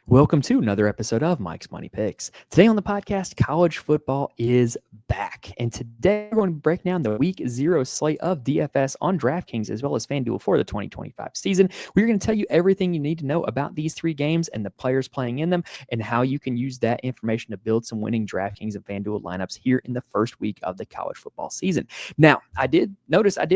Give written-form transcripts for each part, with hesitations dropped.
Welcome to another episode of Mike's Money Picks. Today on the podcast, college football is back. And today we're going to break down the week 0 slate of DFS on DraftKings as well as FanDuel for the 2025 season. We're going to tell you everything you need to know about these three games and the players playing in them and how you can use that information to build some winning DraftKings and FanDuel lineups here in the first week of the college football season. Now, I did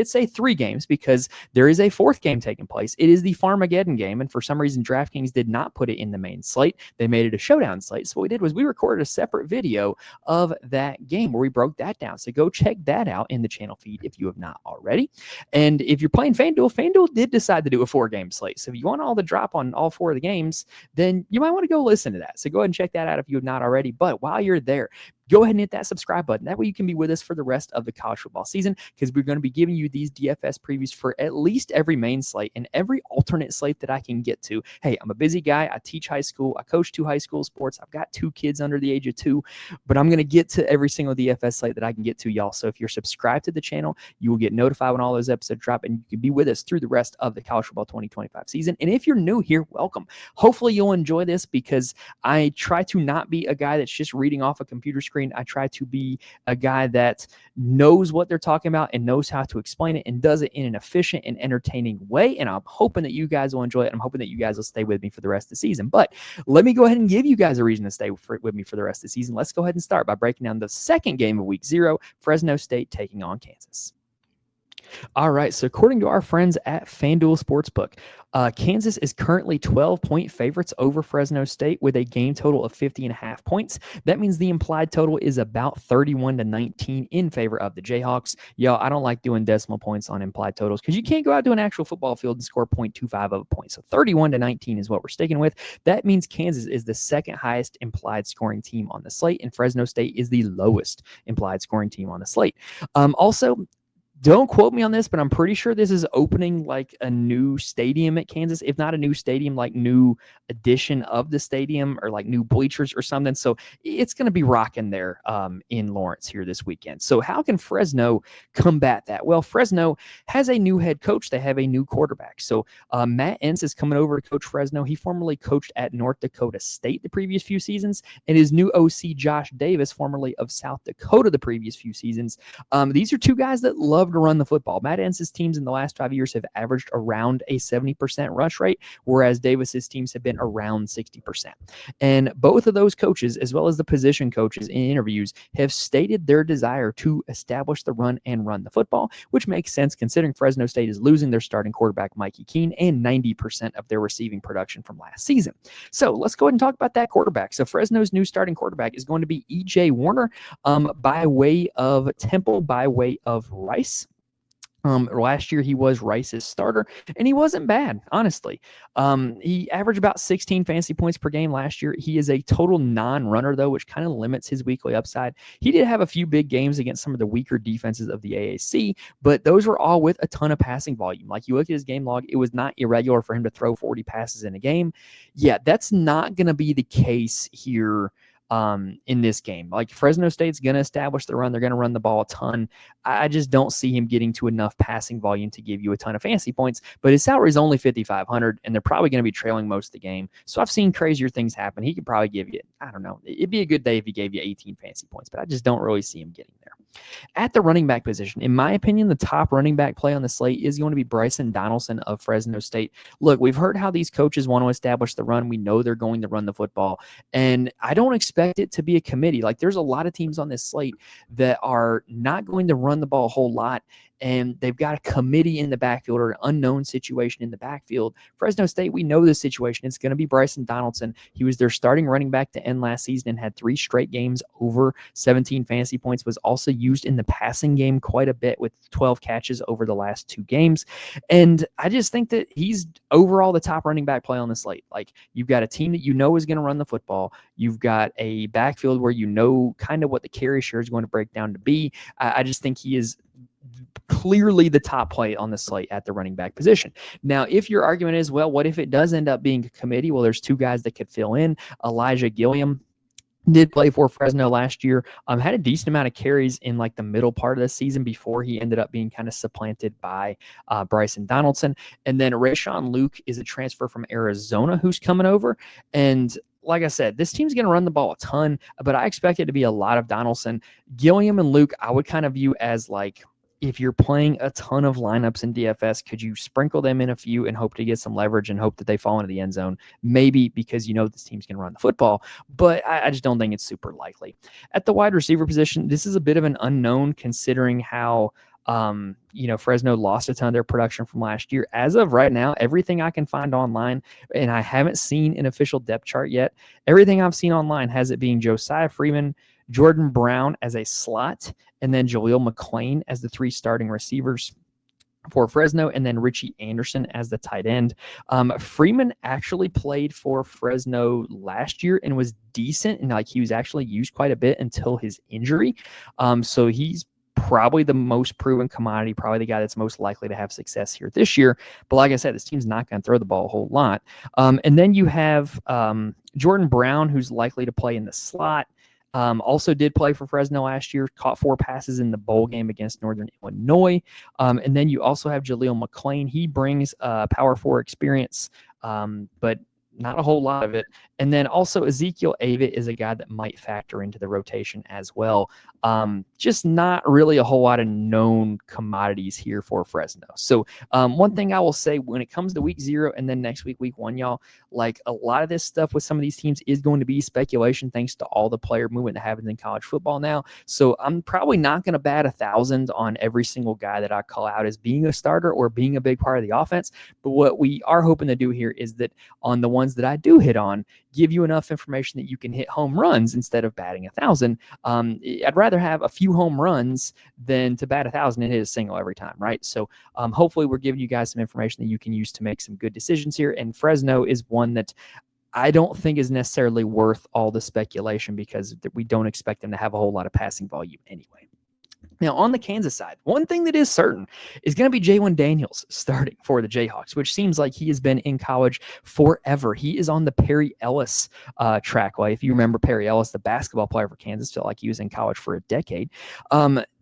say 3 games because there is a 4th game taking place. It is the Farmageddon game, and for some reason, DraftKings did not put it in the main slate. They made it a showdown slate. So what we did was we recorded a separate video of that game where we broke that down. So go check that out in the channel feed if you have not already. And if you're playing FanDuel did decide to do a 4-game slate. So if you want all the drop on all 4 of the games, then you might want to go listen to that. So go ahead and check that out if you have not already. But while you're there, go ahead and hit that subscribe button. That way you can be with us for the rest of the college football season because we're going to be giving you these DFS previews for at least every main slate and every alternate slate that I can get to. Hey, I'm a busy guy. I teach high school. I coach 2 high school sports. I've got 2 kids under the age of 2, but I'm going to get to every single DFS slate that I can get to, y'all. So if you're subscribed to the channel, you will get notified when all those episodes drop and you can be with us through the rest of the college football 2025 season. And if you're new here, welcome. Hopefully you'll enjoy this because I try to not be a guy that's just reading off a computer screen. I try to be a guy that knows what they're talking about and knows how to explain it and does it in an efficient and entertaining way. And I'm hoping that you guys will enjoy it. I'm hoping that you guys will stay with me for the rest of the season. But let me go ahead and give you guys a reason to stay with me for the rest of the season. Let's go ahead and start by breaking down the second game of week 0, Fresno State taking on Kansas. All right, so according to our friends at FanDuel Sportsbook, Kansas is currently 12-point favorites over Fresno State with a game total of 50.5 points. That means the implied total is about 31-19 in favor of the Jayhawks. Y'all, I don't like doing decimal points on implied totals because you can't go out to an actual football field and score 0.25 of a point. So 31-19 is what we're sticking with. That means Kansas is the second highest implied scoring team on the slate, and Fresno State is the lowest implied scoring team on the slate. Also, don't quote me on this, but I'm pretty sure this is opening like a new stadium at Kansas. If not a new stadium, like new addition of the stadium or like new bleachers or something. So it's going to be rocking there in Lawrence here this weekend. So how can Fresno combat that? Well, Fresno has a new head coach. They have a new quarterback. So Matt Entz is coming over to coach Fresno. He formerly coached at North Dakota State the previous few seasons, and his new OC, Josh Davis, formerly of South Dakota the previous few seasons. These are 2 guys that love to run the football. Matt Entz's teams in the last 5 years have averaged around a 70% rush rate, whereas Davis's teams have been around 60%. And both of those coaches, as well as the position coaches in interviews, have stated their desire to establish the run and run the football, which makes sense considering Fresno State is losing their starting quarterback, Mikey Keene, and 90% of their receiving production from last season. So let's go ahead and talk about that quarterback. So Fresno's new starting quarterback is going to be E.J. Warner by way of Temple, by way of Rice. Last year he was Rice's starter, and he wasn't bad, honestly. He averaged about 16 fantasy points per game last year. He is a total non-runner, though, which kind of limits his weekly upside. He did have a few big games against some of the weaker defenses of the AAC, but those were all with a ton of passing volume. Like, you look at his game log, it was not irregular for him to throw 40 passes in a game. Yeah, that's not going to be the case here in this game. Like, Fresno State's going to establish the run. They're going to run the ball a ton. I just don't see him getting to enough passing volume to give you a ton of fantasy points, but his salary is only $5,500, and they're probably going to be trailing most of the game. So I've seen crazier things happen. He could probably give you, I don't know, it'd be a good day if he gave you 18 fantasy points, but I just don't really see him getting there. At the running back position, in my opinion, the top running back play on the slate is going to be Bryson Donaldson of Fresno State. Look, we've heard how these coaches want to establish the run. We know they're going to run the football, and I don't expect it to be a committee. Like, there's a lot of teams on this slate that are not going to run the ball a whole lot, and they've got a committee in the backfield or an unknown situation in the backfield. Fresno State, we know this situation. It's going to be Bryson Donaldson. He was their starting running back to end last season and had 3 straight games over 17 fantasy points, was also used in the passing game quite a bit with 12 catches over the last 2 games. And I just think that he's overall the top running back play on the slate. Like, you've got a team that you know is going to run the football. You've got a backfield where you know kind of what the carry share is going to break down to be. I just think he is clearly the top play on the slate at the running back position. Now, if your argument is, well, what if it does end up being a committee? Well, there's 2 guys that could fill in. Elijah Gilliam did play for Fresno last year, had a decent amount of carries in like the middle part of the season before he ended up being kind of supplanted by Bryson Donaldson. And then Rayshawn Luke is a transfer from Arizona who's coming over. And like I said, this team's going to run the ball a ton, but I expect it to be a lot of Donaldson. Gilliam and Luke, I would kind of view as like, if you're playing a ton of lineups in DFS, could you sprinkle them in a few and hope to get some leverage and hope that they fall into the end zone? Maybe, because you know this team's going to run the football, but I just don't think it's super likely. At the wide receiver position, this is a bit of an unknown considering how Fresno lost a ton of their production from last year. As of right now, everything I can find online, and I haven't seen an official depth chart yet, everything I've seen online has it being Josiah Freeman, Jordan Brown as a slot, and then Jaleel McClain as the 3 starting receivers for Fresno, and then Richie Anderson as the tight end. Freeman actually played for Fresno last year and was decent, and like he was actually used quite a bit until his injury. So he's probably the most proven commodity, probably the guy that's most likely to have success here this year. But like I said, this team's not going to throw the ball a whole lot. And then you have Jordan Brown, who's likely to play in the slot. Also did play for Fresno last year, caught 4 passes in the bowl game against Northern Illinois. And then you also have Jaleel McClain. He brings Power 4 experience, but not a whole lot of it. And then also Ezekiel Avett is a guy that might factor into the rotation as well. Just not really a whole lot of known commodities here for Fresno. So one thing I will say when it comes to week 0 and then next week 1, y'all, like a lot of this stuff with some of these teams is going to be speculation thanks to all the player movement that happens in college football now. So I'm probably not going to bat 1,000 on every single guy that I call out as being a starter or being a big part of the offense. But what we are hoping to do here is that on the ones that I do hit on, give you enough information that you can hit home runs instead of batting 1,000. I'd rather have a few home runs than to bat 1,000 and hit a single every time, right? So hopefully we're giving you guys some information that you can use to make some good decisions here. And Fresno is one that I don't think is necessarily worth all the speculation because we don't expect them to have a whole lot of passing volume anyway. Now, on the Kansas side, one thing that is certain is going to be Jalen Daniels starting for the Jayhawks, which seems like he has been in college forever. He is on the Perry Ellis track. Well, if you remember Perry Ellis, the basketball player for Kansas, felt like he was in college for a decade.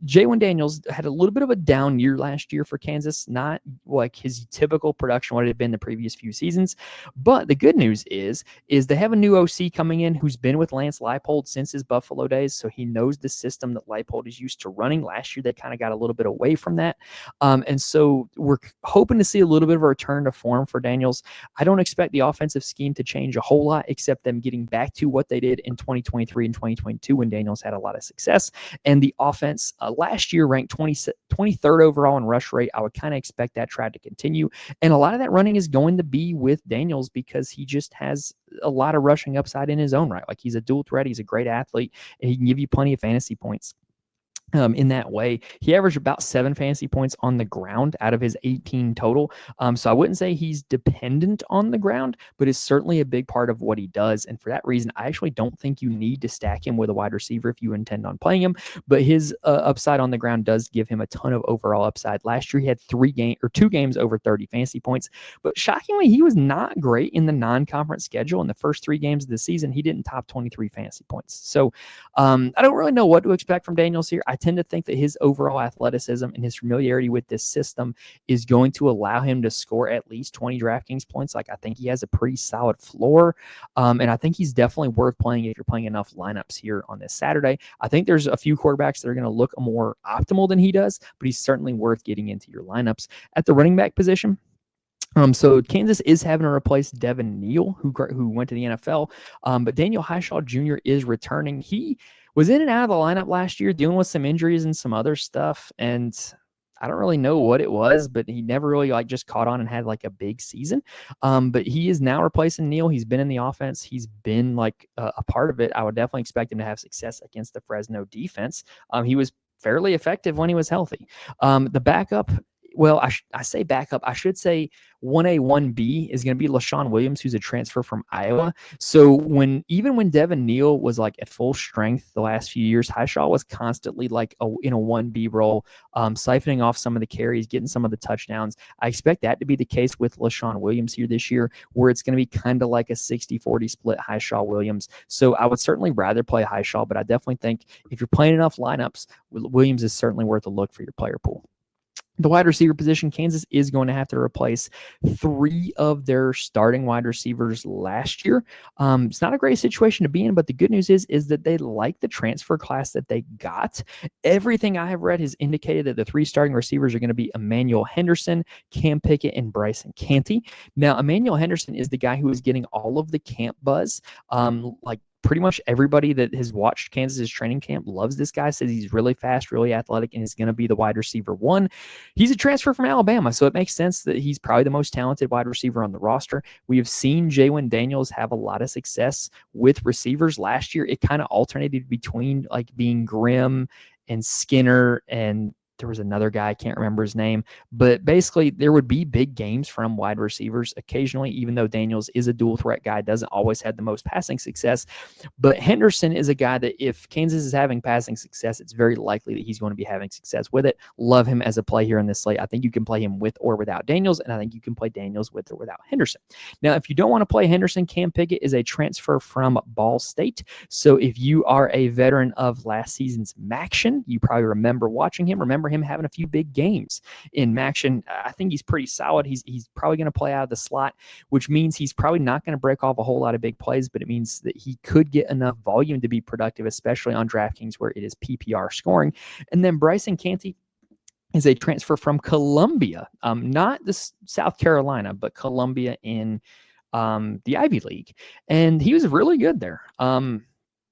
Jalen Daniels had a little bit of a down year last year for Kansas, not like his typical production, what it had been the previous few seasons. But the good news is they have a new OC coming in who's been with Lance Leipold since his Buffalo days, so he knows the system that Leipold is used to running. Last year, they kind of got a little bit away from that. And so we're hoping to see a little bit of a return to form for Daniels. I don't expect the offensive scheme to change a whole lot, except them getting back to what they did in 2023 and 2022 when Daniels had a lot of success. And the offense last year ranked 23rd overall in rush rate. I would kind of expect that trend to continue. And a lot of that running is going to be with Daniels because he just has a lot of rushing upside in his own right. Like he's a dual threat. He's a great athlete, and he can give you plenty of fantasy points. In that way, he averaged about 7 fantasy points on the ground out of his 18 total. So I wouldn't say he's dependent on the ground, but it's certainly a big part of what he does. And for that reason, I actually don't think you need to stack him with a wide receiver if you intend on playing him. But his upside on the ground does give him a ton of overall upside. Last year, he had 2 games over 30 fantasy points. But shockingly, he was not great in the non-conference schedule. In the first 3 games of the season, he didn't top 23 fantasy points. So I don't really know what to expect from Daniels here. I tend to think that his overall athleticism and his familiarity with this system is going to allow him to score at least 20 DraftKings points. Like I think he has a pretty solid floor. And I think he's definitely worth playing if you're playing enough lineups here on this Saturday. I think there's a few quarterbacks that are going to look more optimal than he does, but he's certainly worth getting into your lineups. At the running back position, so Kansas is having to replace Devin Neal, who went to the NFL, but Daniel Highshaw Jr. is returning. He was in and out of the lineup last year, dealing with some injuries and some other stuff, and I don't really know what it was, but he never really just caught on and had like a big season. But he is now replacing Neal. He's been in the offense. He's been like a part of it. I would definitely expect him to have success against the Fresno defense. He was fairly effective when he was healthy. The backup well, I say backup. I should say 1A, 1B is going to be LaShawn Williams, who's a transfer from Iowa. So even when Devin Neal was like at full strength the last few years, Highshaw was constantly like in a 1B role, siphoning off some of the carries, getting some of the touchdowns. I expect that to be the case with LaShawn Williams here this year, where it's going to be kind of like a 60-40 split Highshaw Williams. So I would certainly rather play Highshaw, but I definitely think if you're playing enough lineups, Williams is certainly worth a look for your player pool. The wide receiver position, Kansas is going to have to replace 3 of their starting wide receivers last year. It's not a great situation to be in, but the good news is that they like the transfer class that they got. Everything I have read has indicated that the 3 starting receivers are going to be Emmanuel Henderson, Cam Pickett, and Bryson Canty. Now, Emmanuel Henderson is the guy who is getting all of the camp buzz. Pretty much everybody that has watched Kansas's training camp loves this guy, says he's really fast, really athletic, and is going to be the wide receiver 1. He's a transfer from Alabama, so it makes sense that he's probably the most talented wide receiver on the roster. We have seen Jaylon Daniels have a lot of success with receivers. Last year, it kind of alternated between like being Grimm and Skinner, and there was another guy, I can't remember his name, but basically there would be big games from wide receivers occasionally, even though Daniels is a dual threat guy, doesn't always have the most passing success. But Henderson is a guy that if Kansas is having passing success, it's very likely that he's going to be having success with it. Love him as a play here in this slate. I think you can play him with or without Daniels, and I think you can play Daniels with or without Henderson. Now, if you don't want to play Henderson, Cam Pickett is a transfer from Ball State. So if you are a veteran of last season's Maction, you probably remember watching him, remember him having a few big games in Maction. I think he's pretty solid. He's probably going to play out of the slot, which means he's probably not going to break off a whole lot of big plays, but it means that he could get enough volume to be productive, especially on DraftKings where it is PPR scoring. And then Bryson Canty is a transfer from Columbia, not the South Carolina, but Columbia in the Ivy League. And he was really good there.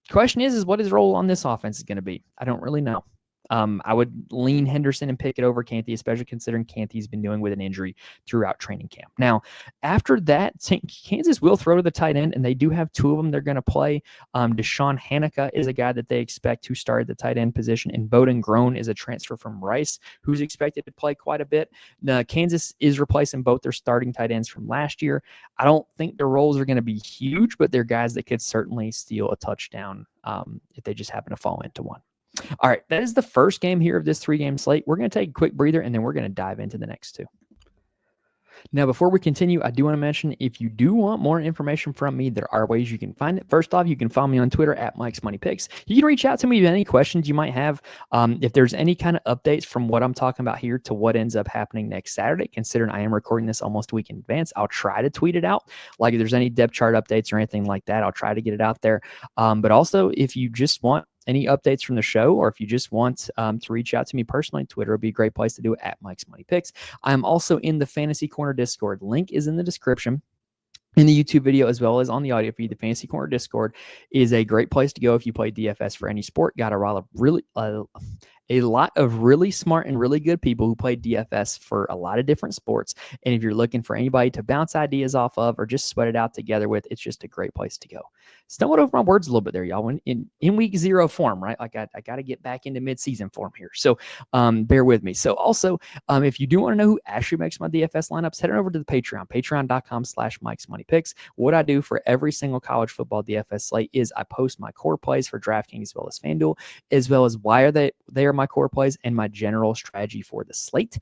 Question is what his role on this offense is going to be. I don't really know. I would lean Henderson and pick it over Canty, especially considering Canty's been dealing with an injury throughout training camp. Now, after that, Kansas will throw to the tight end, and they do have 2 of them they're going to play. Deshaun Hanukkah is a guy that they expect to start at the tight end position, and Bowden Grown is a transfer from Rice who's expected to play quite a bit. Now, Kansas is replacing both their starting tight ends from last year. I don't think their roles are going to be huge, but they're guys that could certainly steal a touchdown if they just happen to fall into one. All right, that is the first game here of this 3-game slate. We're going to take a quick breather, and then we're going to dive into the next 2. Now, before we continue, I do want to mention, if you do want more information from me, there are ways you can find it. First off, you can follow me on Twitter at Mike's Money Picks. You can reach out to me with any questions you might have. If there's any kind of updates from what I'm talking about here to what ends up happening next Saturday, considering I am recording this almost a week in advance, I'll try to tweet it out. Like if there's any depth chart updates or anything like that, I'll try to get it out there. But also, if you just want any updates from the show, or if you just want to reach out to me personally, Twitter would be a great place to do it, at Mike's Money Picks. I'm also in the Fantasy Corner Discord. Link is in the description in the YouTube video, as well as on the audio feed. The Fantasy Corner Discord is a great place to go if you play DFS for any sport. Got a lot of really smart and really good people who play DFS for a lot of different sports. And if you're looking for anybody to bounce ideas off of or just sweat it out together with, it's just a great place to go. Stumbled over my words a little bit there, y'all. In week 0 form, right? Like I got to get back into mid-season form here. So bear with me. So also, if you do want to know who actually makes my DFS lineups, head on over to the Patreon, patreon.com/Mike's Money Picks. What I do for every single college football DFS slate is I post my core plays for DraftKings as well as FanDuel, as well as why are they are my core plays and my general strategy for the slate.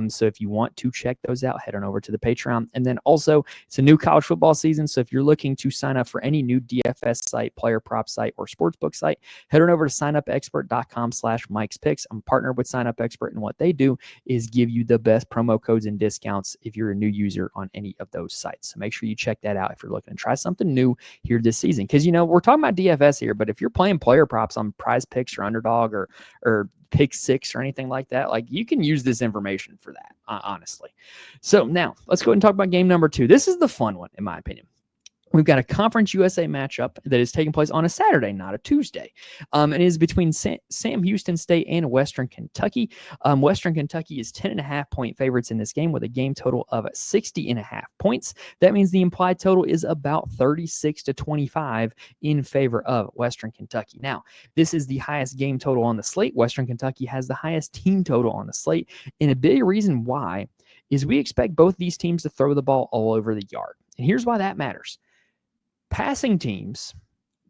So if you want to check those out, head on over to the Patreon. And then also, it's a new college football season. So if you're looking to sign up for any new DFS site, player prop site, or sportsbook site, head on over to signupexpert.com/Mike's Picks. I'm partnered with Sign Up Expert, and what they do is give you the best promo codes and discounts if you're a new user on any of those sites. So make sure you check that out if you're looking to try something new here this season. Because, we're talking about DFS here, but if you're playing player props on Prize Picks or Underdog or Pick 6 or anything like that, like you can use this information for that, honestly. So now let's go ahead and talk about game number 2. This is the fun one, in my opinion. We've got a Conference USA matchup that is taking place on a Saturday, not a Tuesday. It is between Sam Houston State and Western Kentucky. Western Kentucky is 10.5-point favorites in this game with a game total of 60.5 points. That means the implied total is about 36-25 in favor of Western Kentucky. Now, this is the highest game total on the slate. Western Kentucky has the highest team total on the slate. And a big reason why is we expect both these teams to throw the ball all over the yard. And here's why that matters. Passing teams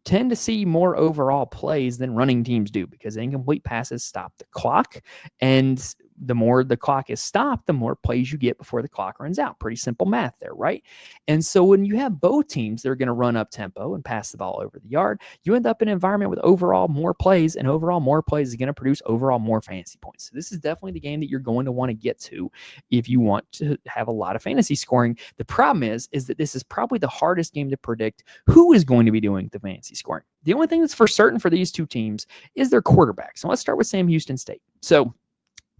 tend to see more overall plays than running teams do because incomplete passes stop the clock. And the more the clock is stopped, the more plays you get before the clock runs out. Pretty simple math there, right? And so when you have both teams that are going to run up tempo and pass the ball over the yard, you end up in an environment with overall more plays, and overall more plays is going to produce overall more fantasy points. So this is definitely the game that you're going to want to get to if you want to have a lot of fantasy scoring. The problem is that this is probably the hardest game to predict who is going to be doing the fantasy scoring. The only thing that's for certain for these two teams is their quarterbacks. So let's start with Sam Houston State. So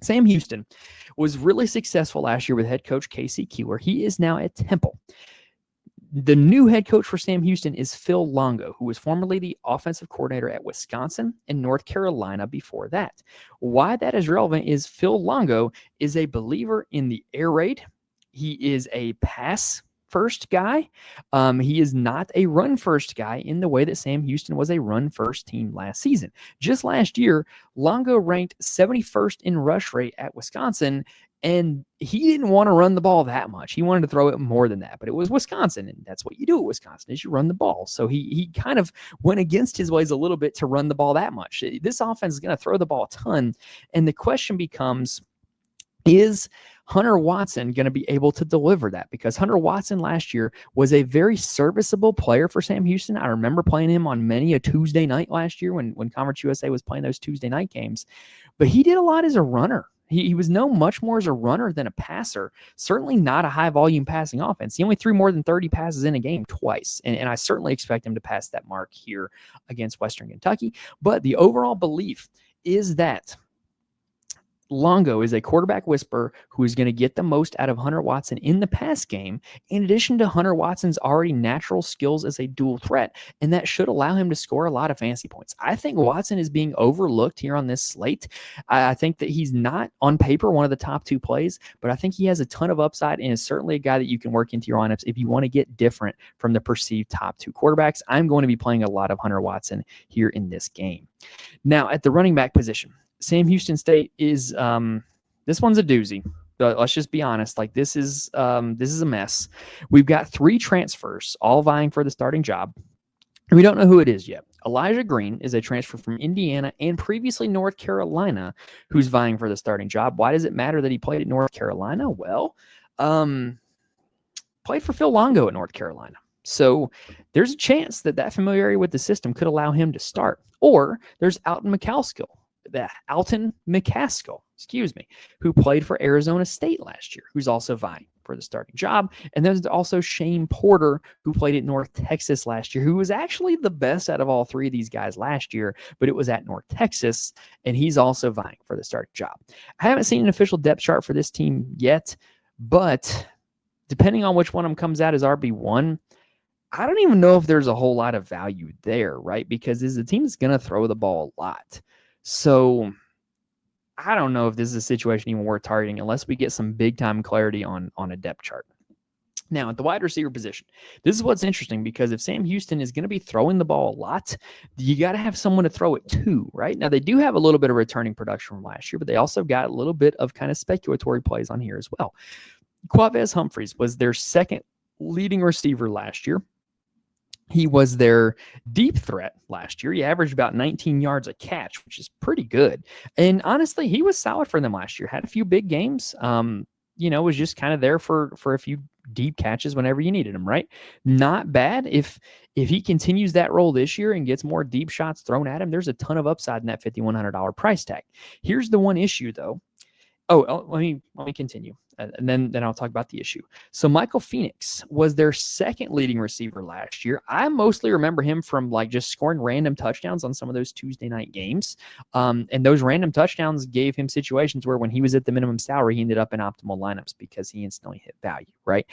Sam Houston was really successful last year with head coach Casey Keeler. He is now at Temple. The new head coach for Sam Houston is Phil Longo, who was formerly the offensive coordinator at Wisconsin and North Carolina before that. Why that is relevant is Phil Longo is a believer in the air raid. He is a pass first guy. He is not a run first guy in the way that Sam Houston was a run first team last season. Just last year, Longo ranked 71st in rush rate at Wisconsin, and he didn't want to run the ball that much. He wanted to throw it more than that, but it was Wisconsin, and that's what you do at Wisconsin is you run the ball. So he kind of went against his ways a little bit to run the ball that much. This offense is going to throw the ball a ton, and the question becomes, is Hunter Watson going to be able to deliver that? Because Hunter Watson last year was a very serviceable player for Sam Houston. I remember playing him on many a Tuesday night last year when Conference USA was playing those Tuesday night games. But he did a lot as a runner. He was known much more as a runner than a passer. Certainly not a high-volume passing offense. He only threw more than 30 passes in a game twice, and I certainly expect him to pass that mark here against Western Kentucky. But the overall belief is that Longo is a quarterback whisperer who is going to get the most out of Hunter Watson in the pass game, in addition to Hunter Watson's already natural skills as a dual threat, and that should allow him to score a lot of fantasy points. I think Watson is being overlooked here on this slate. I think that he's not, on paper, one of the top two plays, but I think he has a ton of upside and is certainly a guy that you can work into your lineups if you want to get different from the perceived top two quarterbacks. I'm going to be playing a lot of Hunter Watson here in this game. Now, at the running back position, Sam Houston State is this one's a doozy. But let's just be honest. Like this is a mess. We've got 3 transfers all vying for the starting job. We don't know who it is yet. Elijah Green is a transfer from Indiana and previously North Carolina who's vying for the starting job. Why does it matter that he played at North Carolina? Well, played for Phil Longo at North Carolina. So there's a chance that familiarity with the system could allow him to start. Or there's Alton McCaskill, who played for Arizona State last year, who's also vying for the starting job. And there's also Shane Porter, who played at North Texas last year, who was actually the best out of all 3 of these guys last year, but it was at North Texas, and he's also vying for the starting job. I haven't seen an official depth chart for this team yet, but depending on which one of them comes out as RB1, I don't even know if there's a whole lot of value there, right? Because this is a team that's going to throw the ball a lot. So I don't know if this is a situation even worth targeting unless we get some big-time clarity on a depth chart. Now, at the wide receiver position, this is what's interesting because if Sam Houston is going to be throwing the ball a lot, you got to have someone to throw it to, right? Now, they do have a little bit of returning production from last year, but they also got a little bit of kind of speculatory plays on here as well. Quavez Humphreys was their second leading receiver last year. He was their deep threat last year. He averaged about 19 yards a catch, which is pretty good. And honestly, he was solid for them last year. Had a few big games. Was just kind of there for a few deep catches whenever you needed him, right? Not bad. If he continues that role this year and gets more deep shots thrown at him, there's a ton of upside in that $5,100 price tag. Here's the one issue, though. Let me continue. and then I'll talk about the issue. So Michael Phoenix was their second leading receiver last year. I mostly remember him from like just scoring random touchdowns on some of those Tuesday night games. And those random touchdowns gave him situations where when he was at the minimum salary, he ended up in optimal lineups because he instantly hit value, right?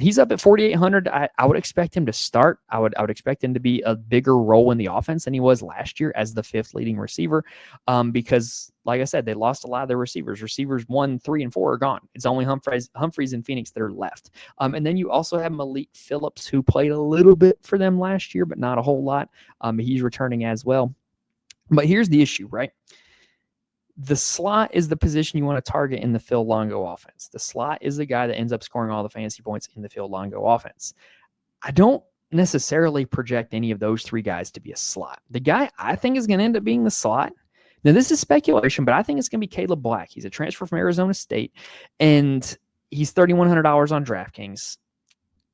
He's up at 4,800. I would expect him to start. I would expect him to be a bigger role in the offense than he was last year as the fifth leading receiver, because like I said, they lost a lot of their receivers. Receivers 1, 3, and 4 are gone. It's only Humphreys and Phoenix that are left. And then you also have Malik Phillips, who played a little bit for them last year, but not a whole lot. He's returning as well. But here's the issue, right? The slot is the position you want to target in the Phil Longo offense. The slot is the guy that ends up scoring all the fantasy points in the Phil Longo offense. I don't necessarily project any of those three guys to be a slot. The guy I think is going to end up being the slot. Now, this is speculation, but I think it's going to be Caleb Black. He's a transfer from Arizona State, and he's $3,100 on DraftKings.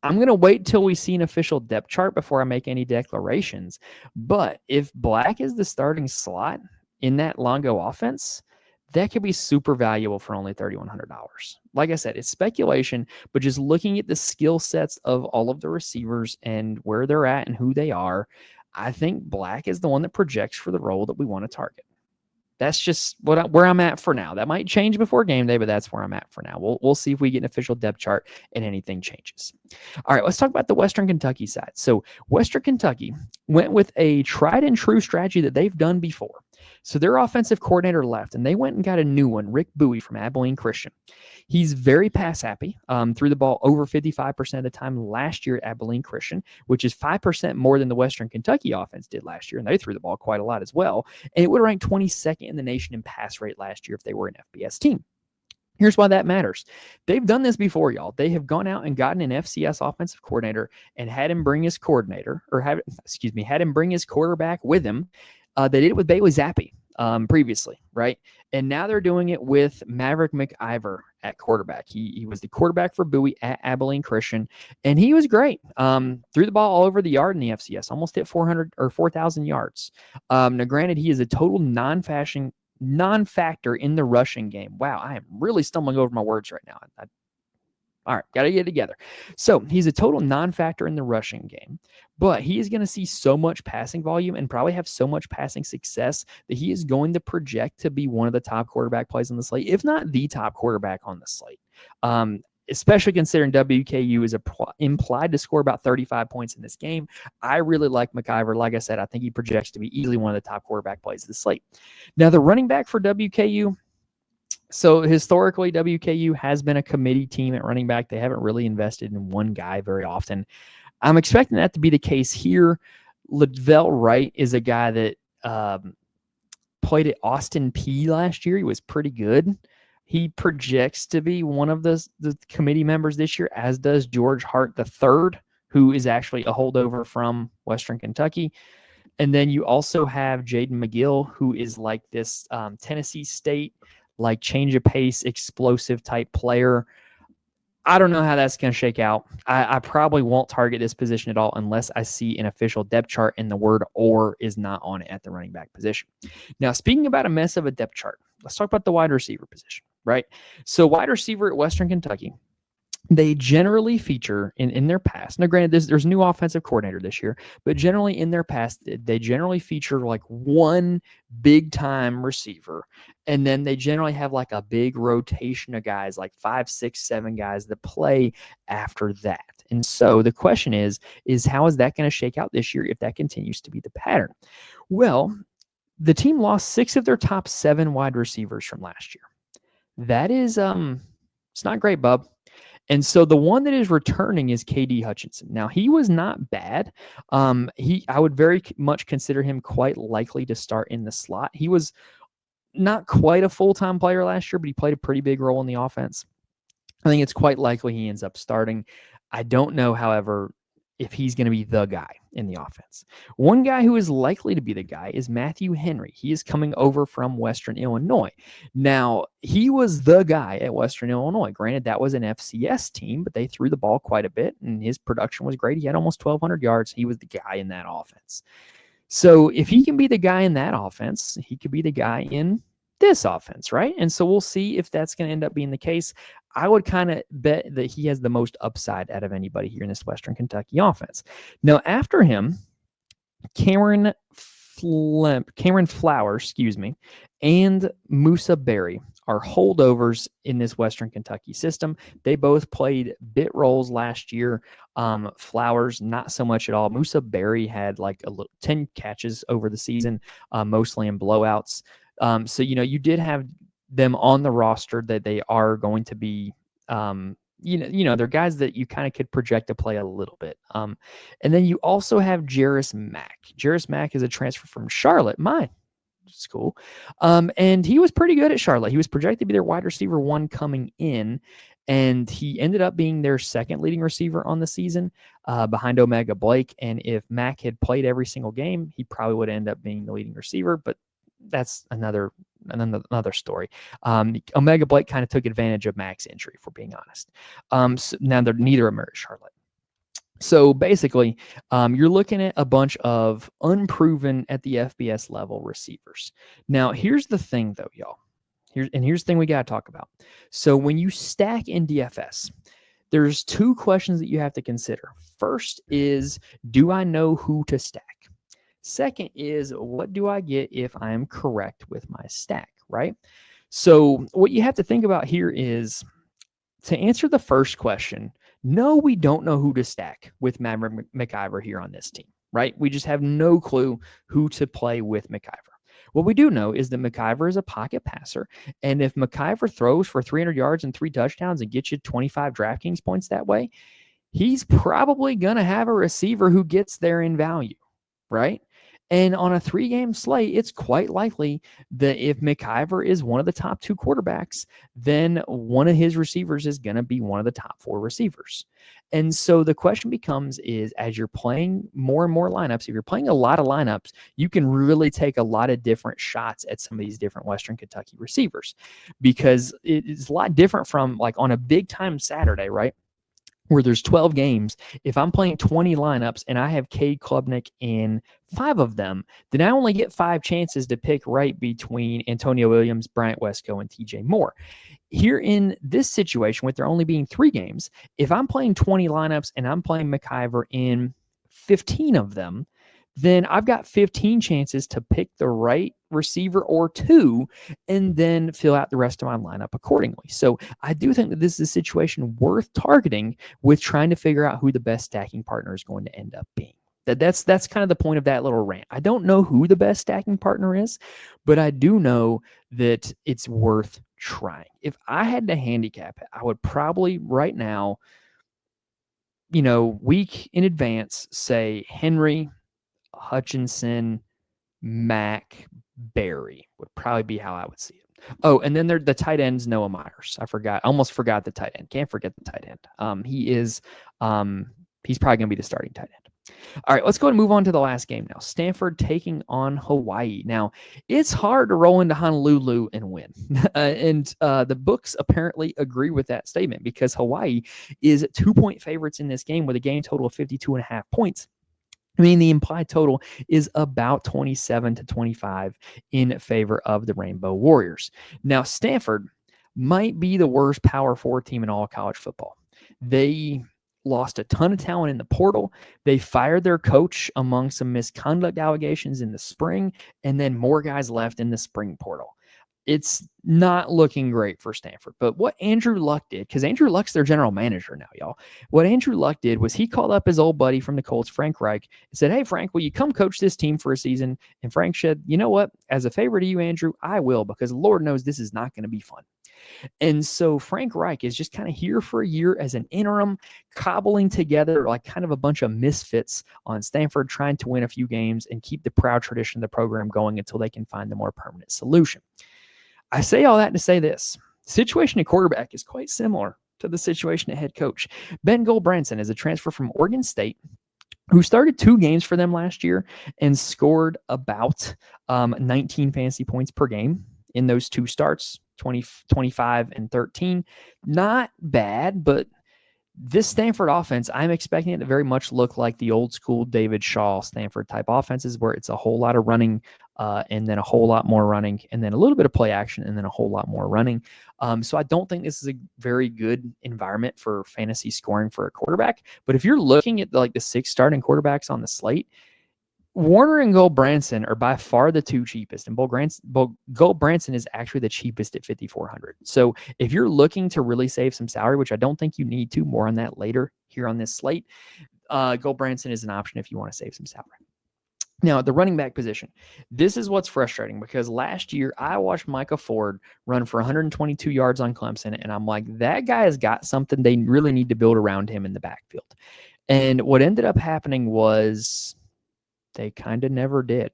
I'm going to wait till we see an official depth chart before I make any declarations. But if Black is the starting slot in that Longo offense, that could be super valuable for only $3,100. Like I said, it's speculation, but just looking at the skill sets of all of the receivers and where they're at and who they are, I think Black is the one that projects for the role that we want to target. That's just where I'm at for now. That might change before game day, but that's where I'm at for now. We'll see if we get an official depth chart and anything changes. All right, let's talk about the Western Kentucky side. So Western Kentucky went with a tried and true strategy that they've done before. So their offensive coordinator left, and they went and got a new one, Rick Bowie from Abilene Christian. He's very pass happy, threw the ball over 55% of the time last year at Abilene Christian, which is 5% more than the Western Kentucky offense did last year, and they threw the ball quite a lot as well. And it would rank 22nd in the nation in pass rate last year if they were an FBS team. Here's why that matters. They've done this before, y'all. They have gone out and gotten an FCS offensive coordinator and had him bring his had him bring his quarterback with him. They did it with Bailey Zappi previously, right? And now they're doing it with Maverick McIver at quarterback. He was the quarterback for Bowie at Abilene Christian, and he was great. Threw the ball all over the yard in the FCS, almost hit 400 or 4,000 yards. Now, granted, he is a total non-factor in the rushing game. Wow, I am really stumbling over my words right now. All right, got to get it together. So he's a total non-factor in the rushing game, but he is going to see so much passing volume and probably have so much passing success that he is going to project to be one of the top quarterback plays on the slate, if not the top quarterback on the slate. Especially considering WKU is implied to score about 35 points in this game. I really like McIver. Like I said, I think he projects to be easily one of the top quarterback plays of the slate. Now, the running back for WKU, so historically, WKU has been a committee team at running back. They haven't really invested in one guy very often. I'm expecting that to be the case here. Lavelle Wright is a guy that played at Austin Peay last year. He was pretty good. He projects to be one of the committee members this year, as does George Hart III, who is actually a holdover from Western Kentucky. And then you also have Jaden McGill, who is like this Tennessee State, like change of pace, explosive type player. I don't know how that's going to shake out. I probably won't target this position at all unless I see an official depth chart and the word "or" is not on it at the running back position. Now, speaking about a mess of a depth chart, let's talk about the wide receiver position, right? So wide receiver at Western Kentucky, they generally feature in their past. Now, granted, there's a new offensive coordinator this year, but generally in their past, they generally feature like one big time receiver. And then they generally have like a big rotation of guys, like 5, 6, 7 guys that play after that. And so the question is how is that going to shake out this year if that continues to be the pattern? Well, the team lost 6 of their top 7 wide receivers from last year. That is, it's not great, bub. And so the one that is returning is KD Hutchinson. Now, he was not bad. I would very much consider him quite likely to start in the slot. He was not quite a full-time player last year, but he played a pretty big role in the offense. I think it's quite likely he ends up starting. I don't know, however, if he's going to be the guy in the offense. One guy who is likely to be the guy is Matthew Henry. He is coming over from Western Illinois. Now, he was the guy at Western Illinois. Granted, that was an FCS team, but they threw the ball quite a bit, and his production was great. He had almost 1,200 yards. He was the guy in that offense. So if he can be the guy in that offense, he could be the guy in this offense, right? And so we'll see if that's going to end up being the case. I would kind of bet that he has the most upside out of anybody here in this Western Kentucky offense. Now, after him, Cameron Flowers, and Musa Berry are holdovers in this Western Kentucky system. They both played bit roles last year. Flowers, not so much at all. Musa Berry had like 10 catches over the season, mostly in blowouts. So, you did have them on the roster that they are going to be, they're guys that you kind of could project to play a little bit. And then you also have Jarris Mack. Jarris Mack is a transfer from Charlotte, my school. And he was pretty good at Charlotte. He was projected to be their wide receiver 1 coming in, and he ended up being their second leading receiver on the season, behind Omega Blake. And if Mack had played every single game, he probably would end up being the leading receiver, but that's another story. Omega Blake kind of took advantage of Mack's injury, if we're being honest. So now they're neither of them are at Charlotte. So basically, you're looking at a bunch of unproven at the FBS level receivers. Now, here's the thing, though, y'all. Here's the thing we got to talk about. So when you stack in DFS, there's 2 questions that you have to consider. First is, do I know who to stack? Second is, what do I get if I am correct with my stack, right? So what you have to think about here is, to answer the first question, no, we don't know who to stack with Maverick McIvor here on this team, right? We just have no clue who to play with McIvor. What we do know is that McIvor is a pocket passer, and if McIvor throws for 300 yards and 3 touchdowns and gets you 25 DraftKings points that way, he's probably going to have a receiver who gets there in value, right? And on a 3-game slate, it's quite likely that if McIvor is one of the top 2 quarterbacks, then one of his receivers is going to be one of the top 4 receivers. And so the question becomes is, as you're playing more and more lineups, if you're playing a lot of lineups, you can really take a lot of different shots at some of these different Western Kentucky receivers, because it's a lot different from like on a big time Saturday, right? Where there's 12 games. If I'm playing 20 lineups and I have Cade Klubnik in 5 of them, then I only get 5 chances to pick right between Antonio Williams, Bryant Wesco, and TJ Moore. Here in this situation, with there only being 3 games, if I'm playing 20 lineups and I'm playing McIvor in 15 of them, then I've got 15 chances to pick the right receiver or 2 and then fill out the rest of my lineup accordingly. So I do think that this is a situation worth targeting with trying to figure out who the best stacking partner is going to end up being. That's kind of the point of that little rant. I don't know who the best stacking partner is, but I do know that it's worth trying. If I had to handicap it, I would probably right now, week in advance, say Henry, Hutchinson, Mack, Berry would probably be how I would see it. Oh, and then the tight end's Noah Myers. Almost forgot the tight end. Can't forget the tight end. He's probably going to be the starting tight end. All right, let's go and move on to the last game now. Stanford taking on Hawaii. Now, it's hard to roll into Honolulu and win. And the books apparently agree with that statement, because Hawaii is 2-point favorites in this game with a game total of 52.5 points. I mean, the implied total is about 27 to 25 in favor of the Rainbow Warriors. Now, Stanford might be the worst Power 4 team in all of college football. They lost a ton of talent in the portal. They fired their coach among some misconduct allegations in the spring, and then more guys left in the spring portal. It's not looking great for Stanford. But what Andrew Luck did, because Andrew Luck's their general manager now, y'all. What Andrew Luck did was he called up his old buddy from the Colts, Frank Reich, and said, "Hey, Frank, will you come coach this team for a season?" And Frank said, "You know what? As a favor to you, Andrew, I will, because Lord knows this is not going to be fun." And so Frank Reich is just kind of here for a year as an interim, cobbling together like kind of a bunch of misfits on Stanford, trying to win a few games and keep the proud tradition of the program going until they can find a more permanent solution. I say all that to say this. The situation at quarterback is quite similar to the situation at head coach. Ben Goldbranson is a transfer from Oregon State who started 2 games for them last year and scored about 19 fantasy points per game in those 2 starts, 25 and 13. Not bad, but This Stanford offense, I'm expecting it to very much look like the old school David Shaw Stanford type offenses where it's a whole lot of running and then a whole lot more running and then a little bit of play action and then a whole lot more running. So I don't think this is a very good environment for fantasy scoring for a quarterback. But if you're looking at like the 6 starting quarterbacks on the slate, Warner and Gold-Branson are by far the 2 cheapest, and Gold-Branson is actually the cheapest at $5,400. So if you're looking to really save some salary, which I don't think you need to, more on that later here on this slate, Gold-Branson is an option if you want to save some salary. Now, at the running back position, this is what's frustrating because last year I watched Micah Ford run for 122 yards on Clemson, and I'm like, that guy has got something they really need to build around him in the backfield. And what ended up happening was they kind of never did.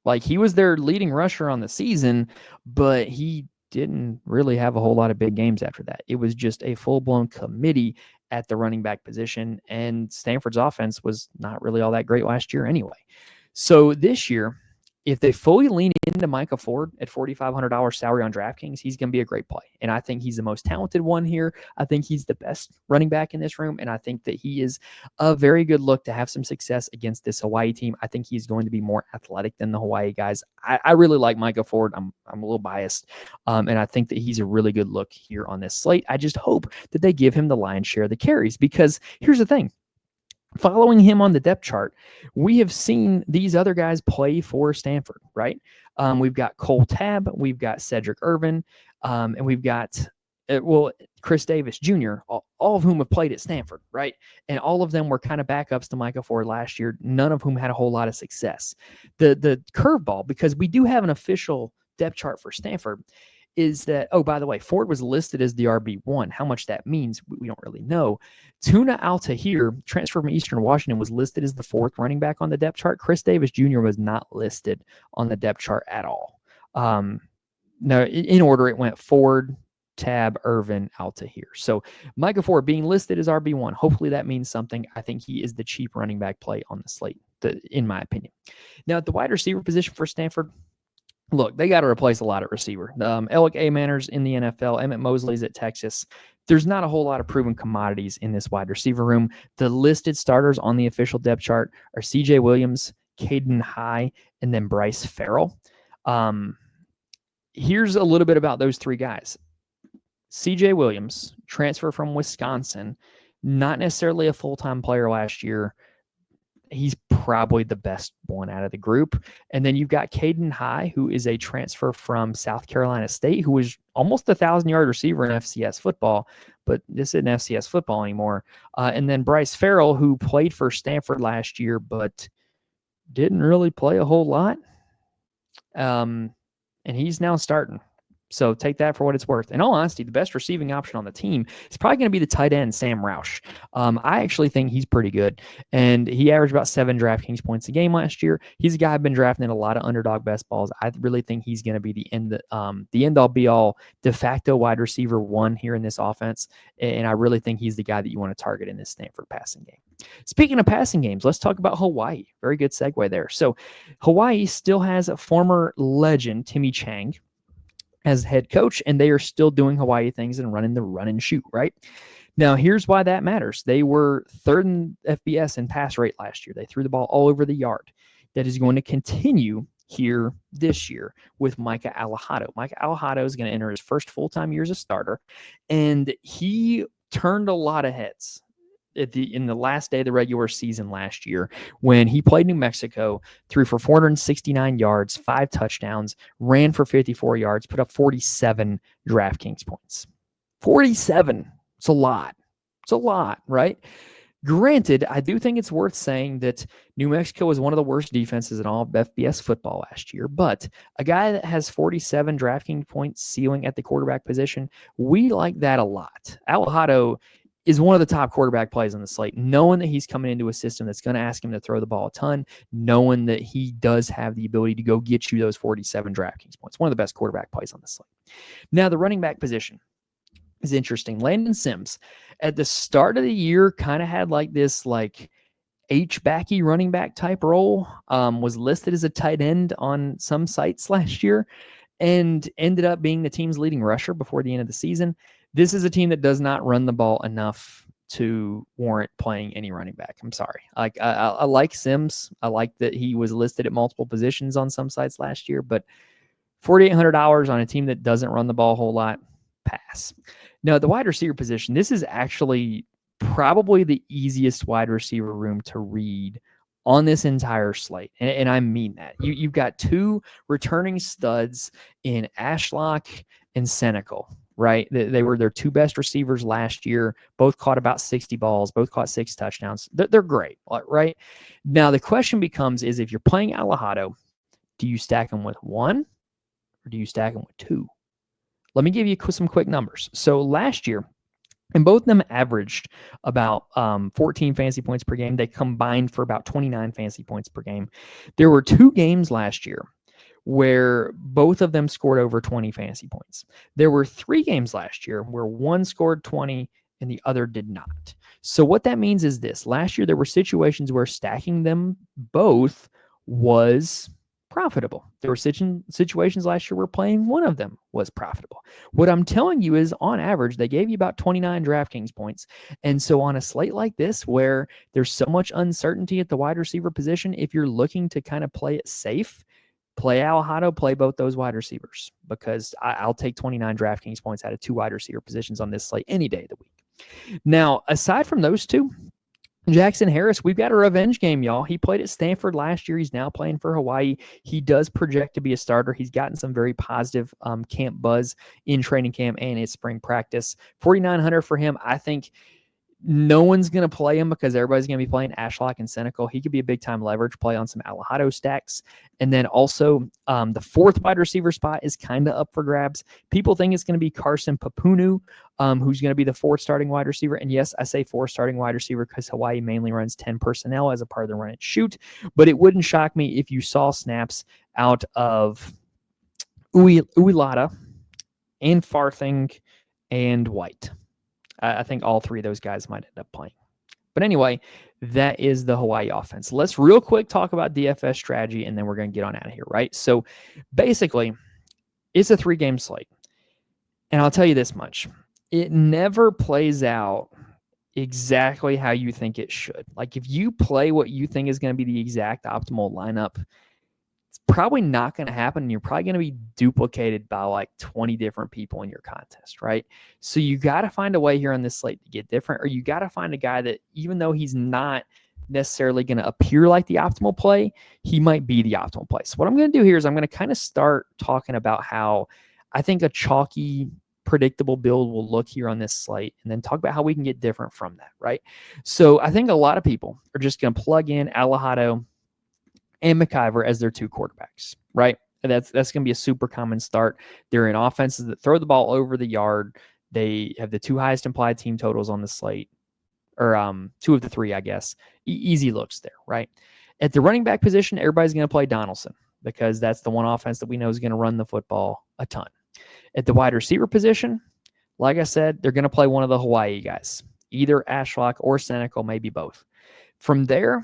Like, he was their leading rusher on the season, but he didn't really have a whole lot of big games after that. It was just a full-blown committee at the running back position, and Stanford's offense was not really all that great last year anyway. So this year, if they fully lean into Micah Ford at $4,500 salary on DraftKings, he's going to be a great play. And I think he's the most talented one here. I think he's the best running back in this room. And I think that he is a very good look to have some success against this Hawaii team. I think he's going to be more athletic than the Hawaii guys. I really like Micah Ford. I'm a little biased. And I think that he's a really good look here on this slate. I just hope that they give him the lion's share of the carries because here's the thing. Following him on the depth chart, we have seen these other guys play for Stanford, right? We've got Cole Tabb, we've got Cedric Irvin, and we've got, Chris Davis Jr., all of whom have played at Stanford, right? And all of them were kind of backups to Micah Ford last year, none of whom had a whole lot of success. The curveball, because we do have an official depth chart for Stanford, is that, oh, by the way, Ford was listed as the RB1. How much that means, we don't really know. Tuna Al-Tahir, transfer from Eastern Washington, was listed as the 4th running back on the depth chart. Chris Davis Jr. was not listed on the depth chart at all. No, in order, it went Ford, Tabb, Irvin, Al-Tahir. So Micah Ford being listed as RB1, hopefully that means something. I think he is the cheap running back play on the slate, in my opinion. Now, at the wide receiver position for Stanford, look, they got to replace a lot at receiver. Alec A. Manners in the NFL, Emmett Mosley's at Texas. There's not a whole lot of proven commodities in this wide receiver room. The listed starters on the official depth chart are C.J. Williams, Caden High, and then Bryce Farrell. Here's a little bit about those 3 guys. C.J. Williams, transfer from Wisconsin, not necessarily a full-time player last year. He's probably the best one out of the group. And then you've got Caden High, who is a transfer from South Carolina State, who was almost a 1,000-yard receiver in FCS football, but this isn't FCS football anymore. And then Bryce Farrell, who played for Stanford last year, but didn't really play a whole lot. And he's now starting. So take that for what it's worth. In all honesty, the best receiving option on the team is probably going to be the tight end, Sam Roush. I actually think he's pretty good. And he averaged about 7 DraftKings points a game last year. He's a guy I've been drafting in a lot of underdog best balls. I really think he's going to be the end-all be-all de facto wide receiver 1 here in this offense. And I really think he's the guy that you want to target in this Stanford passing game. Speaking of passing games, let's talk about Hawaii. Very good segue there. So Hawaii still has a former legend, Timmy Chang, as head coach, and they are still doing Hawaii things and running the run and shoot, right? Now, here's why that matters. They were 3rd in FBS in pass rate last year. They threw the ball all over the yard. That is going to continue here this year with Micah Alejado. Micah Alejado is going to enter his first full-time year as a starter, and he turned a lot of heads in the last day of the regular season last year when he played New Mexico, threw for 469 yards, 5 touchdowns, ran for 54 yards, put up 47 DraftKings points. 47. It's a lot. It's a lot, right? Granted, I do think it's worth saying that New Mexico was one of the worst defenses in all of FBS football last year, but a guy that has 47 DraftKings points ceiling at the quarterback position, we like that a lot. Alejado is one of the top quarterback plays on the slate, knowing that he's coming into a system that's going to ask him to throw the ball a ton, knowing that he does have the ability to go get you those 47 DraftKings points. One of the best quarterback plays on the slate. Now, the running back position is interesting. Landon Sims, at the start of the year, kind of had like this H-backy running back type role, was listed as a tight end on some sites last year, and ended up being the team's leading rusher before the end of the season. This is a team that does not run the ball enough to warrant playing any running back. I'm sorry. Like I like Sims. I like that he was listed at multiple positions on some sites last year, but $4,800 on a team that doesn't run the ball a whole lot, pass. Now, the wide receiver position, this is actually probably the easiest wide receiver room to read on this entire slate. And I mean that. You've got two returning studs in Ashlock and Senecal, right? They were their two best receivers last year. Both caught about 60 balls, both caught 6 touchdowns. They're great, right? Now, the question becomes is if you're playing Alejado, do you stack them with 1 or do you stack them with 2? Let me give you some quick numbers. So last year, and both of them averaged about 14 fantasy points per game. They combined for about 29 fantasy points per game. There were 2 games last year where both of them scored over 20 fantasy points. There were 3 games last year where one scored 20 and the other did not. So what that means is this. Last year, there were situations where stacking them both was profitable. There were situations last year where playing one of them was profitable. What I'm telling you is on average, they gave you about 29 DraftKings points. And so on a slate like this, where there's so much uncertainty at the wide receiver position, if you're looking to kind of play it safe, play Alejado, play both those wide receivers, because I'll take 29 DraftKings points out of 2 wide receiver positions on this slate any day of the week. Now, aside from those 2, Jackson Harris, we've got a revenge game, y'all. He played at Stanford last year. He's now playing for Hawaii. He does project to be a starter. He's gotten some very positive camp buzz in training camp and in spring practice. 4,900 for him. I think no one's going to play him because everybody's going to be playing Ashlock and Senecal. He could be a big-time leverage play on some Alejado stacks. And then also the 4th wide receiver spot is kind of up for grabs. People think it's going to be Carson Papunu, who's going to be the 4th starting wide receiver. And yes, I say 4th starting wide receiver because Hawaii mainly runs 10 personnel as a part of the run and shoot. But it wouldn't shock me if you saw snaps out of Uilata and Farthing and White. I think all 3 of those guys might end up playing. But anyway, that is the Hawaii offense. Let's real quick talk about DFS strategy, and then we're going to get on out of here, right? So basically, it's a 3-game slate. And I'll tell you this much. It never plays out exactly how you think it should. Like if you play what you think is going to be the exact optimal lineup, it's probably not going to happen. And you're probably going to be duplicated by like 20 different people in your contest, right? So you got to find a way here on this slate to get different, or you got to find a guy that even though he's not necessarily going to appear like the optimal play, he might be the optimal play. So what I'm going to do here is I'm going to kind of start talking about how I think a chalky, predictable build will look here on this slate, and then talk about how we can get different from that, right? So I think a lot of people are just going to plug in Alejado and McIver as their 2 quarterbacks, right? And that's going to be a super common start. They're in offenses that throw the ball over the yard. They have the 2 highest implied team totals on the slate, or 2 of the 3, I guess. Easy looks there, right? At the running back position, everybody's going to play Donaldson because that's the one offense that we know is going to run the football a ton. At the wide receiver position, like I said, they're going to play one of the Hawaii guys, either Ashlock or Senecal, maybe both. From there,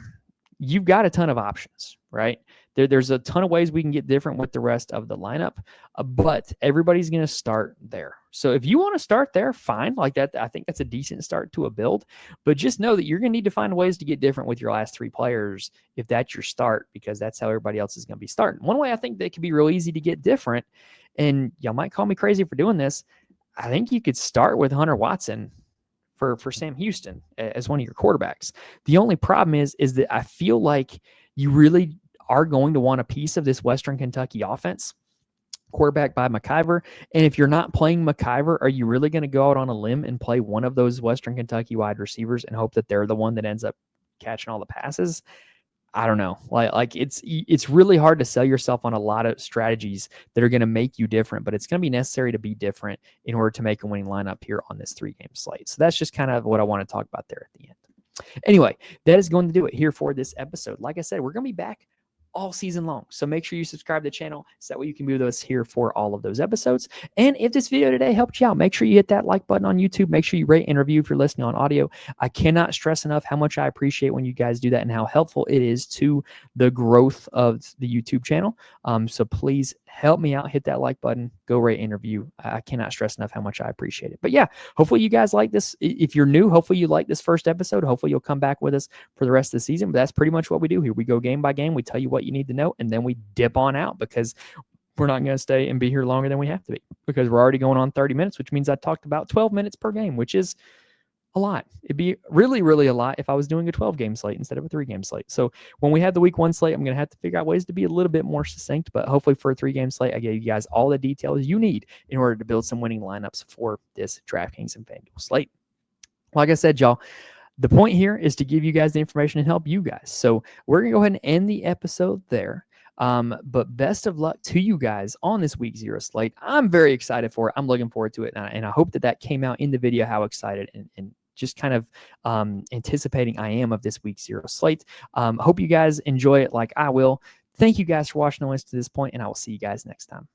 you've got a ton of options, right? There's a ton of ways we can get different with the rest of the lineup, but everybody's going to start there. So if you want to start there, fine. Like that, I think that's a decent start to a build, but just know that you're going to need to find ways to get different with your last 3 players if that's your start, because that's how everybody else is going to be starting. One way I think that could be real easy to get different, and y'all might call me crazy for doing this, I think you could start with Hunter Watson for Sam Houston as one of your quarterbacks. The only problem is that I feel like you really are going to want a piece of this Western Kentucky offense, quarterback by McIver. And if you're not playing McIver, are you really going to go out on a limb and play one of those Western Kentucky wide receivers and hope that they're the one that ends up catching all the passes? I don't know. Like it's really hard to sell yourself on a lot of strategies that are going to make you different, but it's going to be necessary to be different in order to make a winning lineup here on this 3-game slate. So that's just kind of what I want to talk about there at the end. Anyway, that is going to do it here for this episode. Like I said, we're going to be back all season long. So make sure you subscribe to the channel so that way you can be with us here for all of those episodes. And if this video today helped you out, make sure you hit that like button on YouTube. Make sure you rate and review if you're listening on audio. I cannot stress enough how much I appreciate when you guys do that and how helpful it is to the growth of the YouTube channel. So please help me out, hit that like button, go rate interview. I cannot stress enough how much I appreciate it. But yeah, hopefully you guys like this. If you're new, hopefully you like this first episode. Hopefully you'll come back with us for the rest of the season. But that's pretty much what we do here. We go game by game. We tell you what you need to know, and then we dip on out because we're not going to stay and be here longer than we have to be because we're already going on 30 minutes, which means I talked about 12 minutes per game, which is a lot. It'd be really, really a lot if I was doing a 12-game slate instead of a 3-game slate. So when we have the week 1 slate, I'm going to have to figure out ways to be a little bit more succinct, but hopefully for a 3-game slate, I gave you guys all the details you need in order to build some winning lineups for this DraftKings and FanDuel slate. Like I said, y'all, the point here is to give you guys the information and help you guys. So we're going to go ahead and end the episode there. But best of luck to you guys on this week 0 slate. I'm very excited for it. I'm looking forward to it. And I hope that came out in the video, how excited and just kind of anticipating I am of this week 0 slate. Hope you guys enjoy it like I will. Thank you guys for watching the list to this point, and I will see you guys next time.